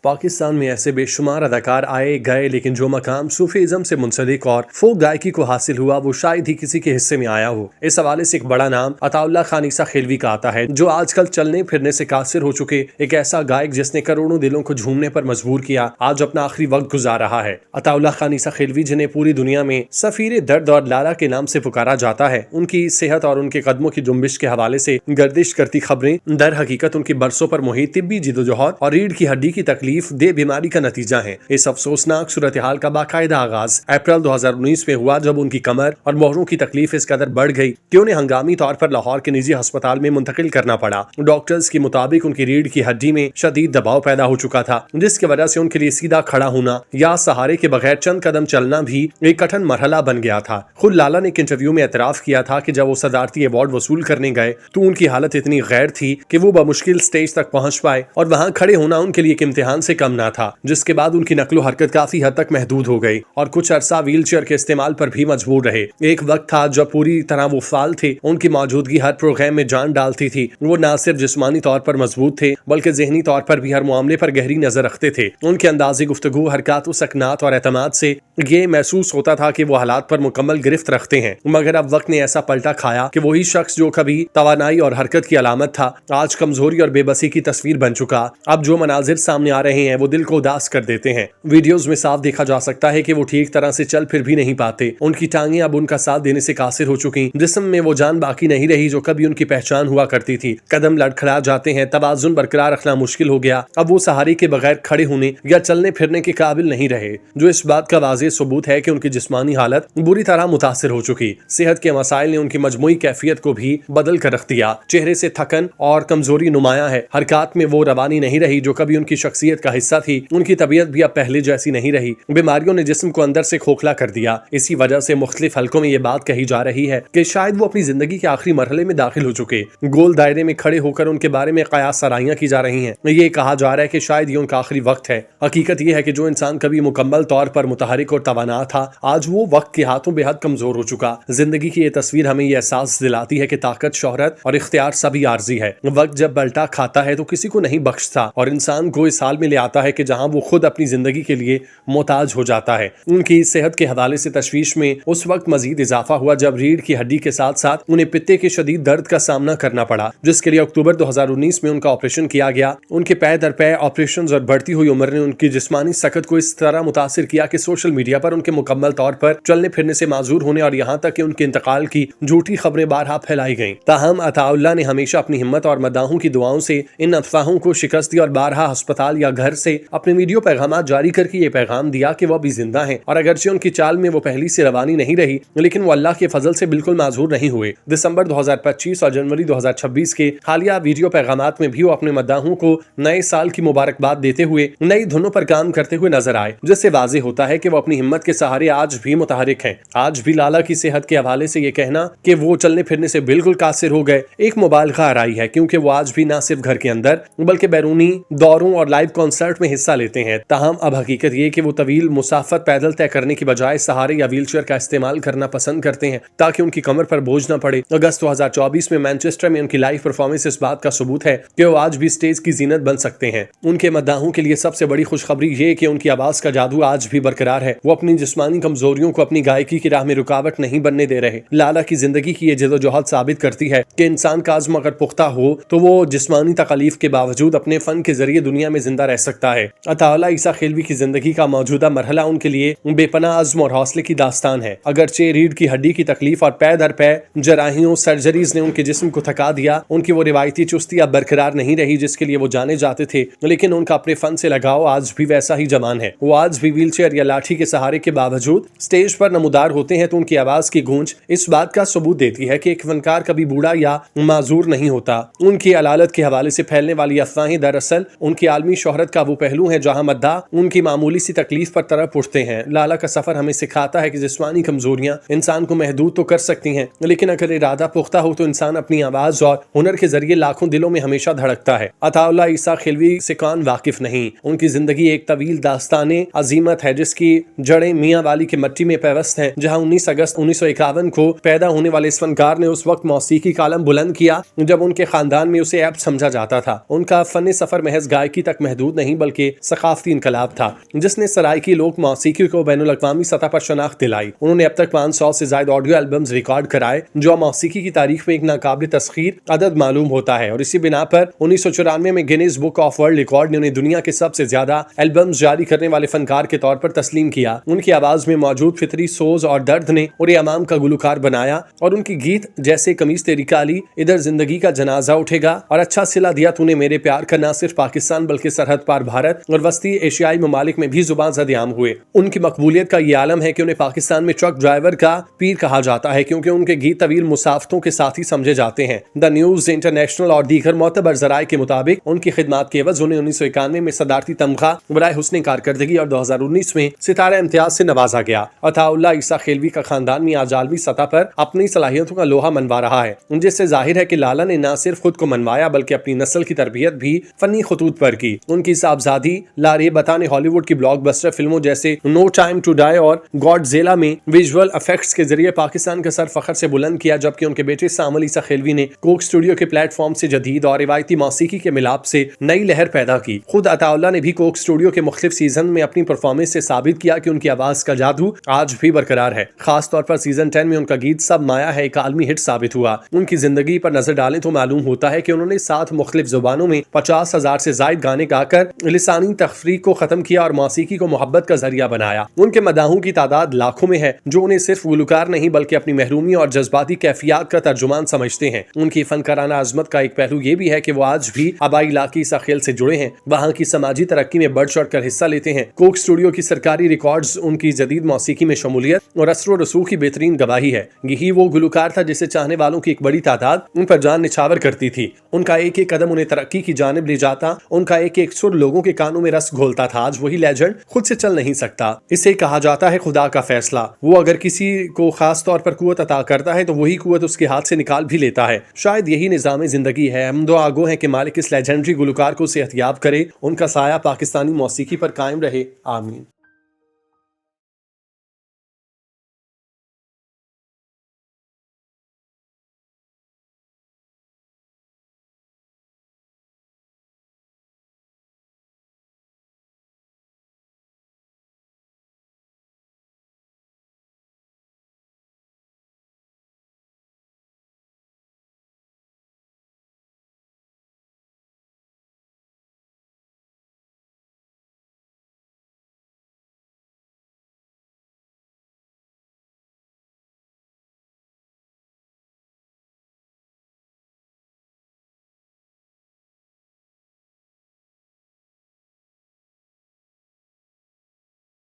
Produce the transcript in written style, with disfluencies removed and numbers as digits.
पाकिस्तान में ऐसे बेशुमार अदाकार आए गए, लेकिन जो मकाम सूफीज़म से मुंसलिक और फोक गायकी को हासिल हुआ वो शायद ही किसी के हिस्से में आया हो। इस हवाले से एक बड़ा नाम अताउल्लाह खान ईसा खिलवी का आता है, जो आजकल चलने फिरने से कासिर हो चुके एक ऐसा गायक जिसने करोड़ों दिलों को झूमने पर मजबूर किया, आज अपना आखिरी वक्त गुजार रहा है। अताउल्लाह खान ईसा खिलवी, जिन्हें पूरी दुनिया में सफीर दर्द और लाला के नाम से पुकारा जाता है, उनकी सेहत और उनके कदमों की जुम्बिश के हवाले से गर्दिश करती खबरें दर हकीकत उनकी बरसों पर मुहित तिब्बी जिदोजहद और रीढ़ की हड्डी की तकलीफ दे बीमारी का नतीजा है। इस अफसोसनाक सूरत हाल का बाकायदा आगाज अप्रैल 2019 में हुआ, जब उनकी कमर और मोहरों की तकलीफ इस कदर बढ़ गई कि उन्हें हंगामी तौर पर लाहौर के निजी अस्पताल में मुंतकिल करना पड़ा। डॉक्टर्स के मुताबिक उनकी रीढ़ की हड्डी में शदीद दबाव पैदा हो चुका था, जिसकी वजह से उनके लिए सीधा खड़ा होना या सहारे के बगैर चंद कदम चलना भी एक कठिन मरहला बन गया था। खुद लाला ने एक इंटरव्यू में एतराफ किया था कि जब वो सदारती अवार्ड वसूल करने गए तो उनकी हालत इतनी गैर थी कि वो बमुश्किल स्टेज तक पहुंच पाए और वहां खड़े होना उनके लिए एक इम्तिहान से कम ना था, जिसके बाद उनकी नकलो हरकत काफी हद तक महदूद हो गई और कुछ अरसा व्हीलचेयर के इस्तेमाल पर भी मजबूर रहे। एक वक्त था जब पूरी तरह वो फाल थे, उनकी मौजूदगी हर प्रोग्राम में जान डालती थी। वो न सिर्फ जिस्मानी तौर पर मजबूत थे बल्कि जहनी तौर पर भी हर मामले पर गहरी नजर रखते थे। उनके अंदाज़े गुफ्तगू, हरकत, सकनात और एतमाद से ये महसूस होता था कि वो हालात पर मुकम्मल गिरफ्त रखते हैं। मगर अब वक्त ने ऐसा पलटा खाया कि वही शख्स जो कभी तवानाई और हरकत की अलामत था, आज कमजोरी और बेबसी की तस्वीर बन चुका। अब जो मनाजिर सामने आ रहे हैं वो दिल को उदास कर देते हैं। वीडियोस में साफ देखा जा सकता है कि वो ठीक तरह से चल फिर भी नहीं पाते। उनकी टांगें अब उनका साथ देने से कासिर हो चुकी, जिस्म में वो जान बाकी नहीं रही जो कभी उनकी पहचान हुआ करती थी। कदम लड़खड़ा जाते हैं, तवाजुन बरकरार रखना मुश्किल हो गया। अब वो सहारे के बगैर खड़े होने या चलने फिरने के काबिल नहीं रहे, जो इस बात का वाज़ेह सबूत है कि उनकी जिस्मानी हालत बुरी तरह मुतासिर हो चुकी। सेहत के मसाइल ने उनकी मजमूई कैफियत को भी बदल कर रख दिया। चेहरे से थकन और कमजोरी नुमाया है। हरकत में वो रवानी नहीं रही जो कभी उनकी शख्सियत का हिस्सा थी। उनकी तबीयत भी अब पहले जैसी नहीं रही। बीमारियों ने जिस्म को अंदर से खोखला कर दिया। इसी वजह से मुख्तलिफ हलकों में ये बात कही जा रही है कि शायद वो अपनी जिंदगी के आखिरी मरहले में दाखिल हो चुके। गोल दायरे में खड़े होकर उनके बारे में कयास सराहियां की जा रही हैं। ये कहा जा रहा है कि शायद ये उनका आखिरी वक्त है। हकीकत यह है कि जो इंसान कभी मुकम्मल तौर पर मुतहरिक और तवाना था, आज वो वक्त के हाथों बेहद कमजोर हो चुका। जिंदगी की ये तस्वीर हमें ये एहसास दिलाती है कि ताकत, शोहरत और इख्तियार सभी आर्जी है। वक्त जब पलटा खाता है तो किसी को नहीं बख्शता और इंसान को इस हाल में ले आता है कि जहां वो खुद अपनी जिंदगी के लिए मोहताज हो जाता है। उनकी सेहत के हवाले से तशवीश में उस वक्त मजीद इजाफा हुआ जब रीढ़ की हड्डी के साथ साथ उन्हें पित्ते के शदीद दर्द का सामना करना पड़ा, जिसके लिए अक्टूबर 2019 में उनका ऑपरेशन किया गया। उनके पै दर पै ऑपरेशन और बढ़ती हुई उम्र ने उनकी जिस्मानी सकत को इस तरह मुतासिर किया कि सोशल मीडिया पर उनके मुकम्मल तौर पर चलने फिरने से माजूर होने और यहाँ तक कि उनके इंतकाल की झूठी खबरें बारहा फैलाई गईं। ताहम अताउल्लाह ने हमेशा अपनी हिम्मत और मदाहों की दुआओं से इन अफवाहों को शिकस्त दी और बारहा अस्पताल या घर से अपने वीडियो पैगाम जारी करके ये पैगाम दिया कि वह भी जिंदा हैं और अगरचे उनकी चाल में वो पहली से रवानी नहीं रही, लेकिन वो अल्लाह के फजल से बिल्कुल माजूर नहीं हुए। दिसंबर 2025 और जनवरी 2026 के हालिया वीडियो पैगामात में भी वो अपने मद्दाहों को नए साल की मुबारकबाद देते हुए नई धुनों पर काम करते हुए नजर आए, जिससे वाज़ेह होता है कि वो अपनी हिम्मत के सहारे आज भी मुतहरिक हैं। आज भी लाला की सेहत के हवाले से ये कहना कि वो चलने फिरने से बिल्कुल कासिर हो गए एक मुबालगा आराई है, क्योंकि वो आज भी न सिर्फ घर के अंदर बल्कि बैरूनी दौरों और लाइव कॉन्सर्ट में हिस्सा लेते हैं। ताहम अब हकीकत ये कि वो तवील मुसाफत पैदल तय करने की बजाय सहारे या व्हीलचेयर का इस्तेमाल करना पसंद करते हैं ताकि उनकी कमर पर बोझ न पड़े। अगस्त 2024 में मैनचेस्टर में उनकी लाइव परफॉर्मेंस इस बात का सबूत है कि वो आज भी स्टेज की जीनत बन सकते हैं। उनके मद्दाहों के लिए सबसे बड़ी खुशखबरी ये कि उनकी आवाज का जादू आज भी बरकरार है। वो अपनी जिस्मानी कमजोरियों को अपनी गायकी की राह में रुकावट नहीं बनने दे रहे। लाला की जिंदगी की ये जदोजहद साबित करती है कि इंसान का आज़म अगर पुख्ता हो तो वो जिस्मानी तकलीफ के बावजूद अपने फन के जरिए दुनिया में जिंदा रह सकता है। अताउल्लाह ईसा खिलवी की जिंदगी का मौजूदा मरहला उनके लिए बेपनाह अज़्म और हौसले की दास्तान है। अगरचे रीढ़ की हड्डी की तकलीफ और पै दर पै जराहियों सर्जरीज ने उनके जिस्म को थका दिया, उनकी वो रिवायती चुस्ती अब बरकरार नहीं रही जिसके लिए वो जाने जाते थे, लेकिन उनका अपने फन से लगाव आज भी वैसा ही जवान है। वो आज भी व्हीलचेयर या लाठी के सहारे के बावजूद स्टेज पर नमूदार होते हैं तो उनकी आवाज की गूंज इस बात का सबूत देती है कि एक फनकार कभी बूढ़ा या माजूर नहीं होता। उनकी अलालत के हवाले से फैलने वाली अफवाहें दरअसल उनकी आलमी शोहरत का वो पहलू है जहां मद्दा उनकी मामूली सी तकलीफ पर तरफ उठते हैं। लाला का सफर हमें सिखाता है कि जिस्मानी कमजोरियां इंसान को महदूद तो कर सकती हैं, लेकिन अगर इरादा पुख्ता हो तो इंसान अपनी आवाज और हुनर के जरिए लाखों दिलों में हमेशा धड़कता है। अताउल्लाह ईसा खिलवी से कौन वाकिफ नहीं। उनकी जिंदगी एक तवील दास्ताने अजीमत है जिसकी जड़ें मियां वाली की मट्टी में पैवस्त हैं, जहां 19 अगस्त 1951 को पैदा होने वाले इस फनकार ने उस वक्त मौसीकी कालम बुलंद किया जब उनके खानदान में उसे ऐब समझा जाता था। उनका फन सफर महज गायकी तक महदूद मौजूद नहीं बल्कि सकाफती इनकलाब था जिसने सराइकी लोक मौसीकी को बैनुल अक़वामी सतह पर शनाख्त दिलाई। उन्होंने अब तक 500 से ज्यादा ऑडियो एल्बम्स रिकॉर्ड कराए जो मौसीकी की तारीख में एक नाकाबिल तस्खीर अदद मालूम होता है और इसी बिना पर 1994 में Guinness book of world record ने उन्हें दुनिया के सबसे ज्यादा एल्बम्स जारी करने वाले फनकार के तौर पर तस्लीम किया। उनकी आवाज में मौजूद फितरी सोज और दर्द ने उन्हें अमाम का गुलकार बनाया और उनकी गीत जैसे कमीज तेरी काली, इधर जिंदगी का जनाजा उठेगा और अच्छा सिला दिया तूने मेरे प्यार का न सिर्फ पाकिस्तान बल्कि सरहद पार भारत और वस्ती एशियाई ममालिक में भी जुबान ज़द-ए-आम हुए। उनकी मकबूलियत का ये आलम है कि उन्हें पाकिस्तान में ट्रक ड्राइवर का पीर कहा जाता है क्योंकि उनके गीत तवील मुसाफतों के साथ ही समझे जाते हैं। द न्यूज इंटरनेशनल और दीगर मोतबर जराए के मुताबिक उनकी खिदमात के एवज उन्हें 1991 में सदारती तमगा बराए हुस्न कारकर्दगी और 2019 में सितारा इम्तियाज से नवाजा गया। अताउल्लाह ईसा खेलवी का खानदान भी आज आलमी सतह पर अपनी सलाहियतों का लोहा मनवा रहा है जिससे जाहिर है कि लाला ने न सिर्फ खुद को मनवाया बल्कि अपनी नस्ल की तरबियत भी फनी खतूत पर की। उनकी साहबजादी लारे बता ने हॉलीवुड की ब्लॉकबस्टर फिल्मों जैसे नो टाइम टू डाई और गॉडजिला में विजुअल इफेक्ट्स के जरिए पाकिस्तान का सर फखर से बुलंद किया, जबकि उनके बेटे सामल ईसा खेलवी ने कोक स्टूडियो के प्लेटफॉर्म से जदीद और रिवायती मौसीकी के मिलाप से नई लहर पैदा की। खुद अताउल्लाह ने भी कोक स्टूडियो के मुख्तलिफ सीजन में अपनी परफॉर्मेंस से साबित किया कि उनकी आवाज का जादू आज भी बरकरार है। खास तौर पर सीजन 10 में उनका गीत सब माया है एक आलमी हिट साबित हुआ। उनकी जिंदगी पर नजर डालें तो मालूम होता है कि उन्होंने 7 मुख्तलिफ जुबानों में 50,000 से जायद गाने गाकर लिसानी तफरीक को खत्म किया और मौसीकी को मोहब्बत का जरिया बनाया। उनके मदाहों की तादाद लाखों में है जो उन्हें सिर्फ गुलकार नहीं बल्कि अपनी महरूमी और जज्बाती कैफियत का तर्जुमान समझते हैं। उनकी फनकाराना अजमत का एक पहलू ये भी है कि वो आज भी आबाई इलाके सखेल से जुड़े हैं, वहाँ की समाजी तरक्की में बढ़ चढ़ कर हिस्सा लेते हैं। कोक स्टूडियो की सरकारी रिकॉर्ड्स उनकी जदीद मौसीकी में शमूलियत और असर रसूख की बेहतरीन गवाही है। यही वो गुलकार था जिसे चाहने वालों की एक बड़ी तादाद उन पर जान निछावर करती थी। उनका एक एक कदम उन्हें तरक्की की जानिब ले जाता, उनका एक एक सुर लोगों के कानों में रस घोलता था। आज वही लेजेंड खुद से चल नहीं सकता। इसे कहा जाता है खुदा का फैसला। वो अगर किसी को खास तौर पर कुव्वत अता करता है तो वही कुव्वत उसके हाथ से निकाल भी लेता है। शायद यही निजाम जिंदगी है। हम दुआ गो हैं कि मालिक इस लेजेंडरी गुलकार को सेहतयाब करे, उनका साया पाकिस्तानी मौसीकी पर कायम रहे। आमीन।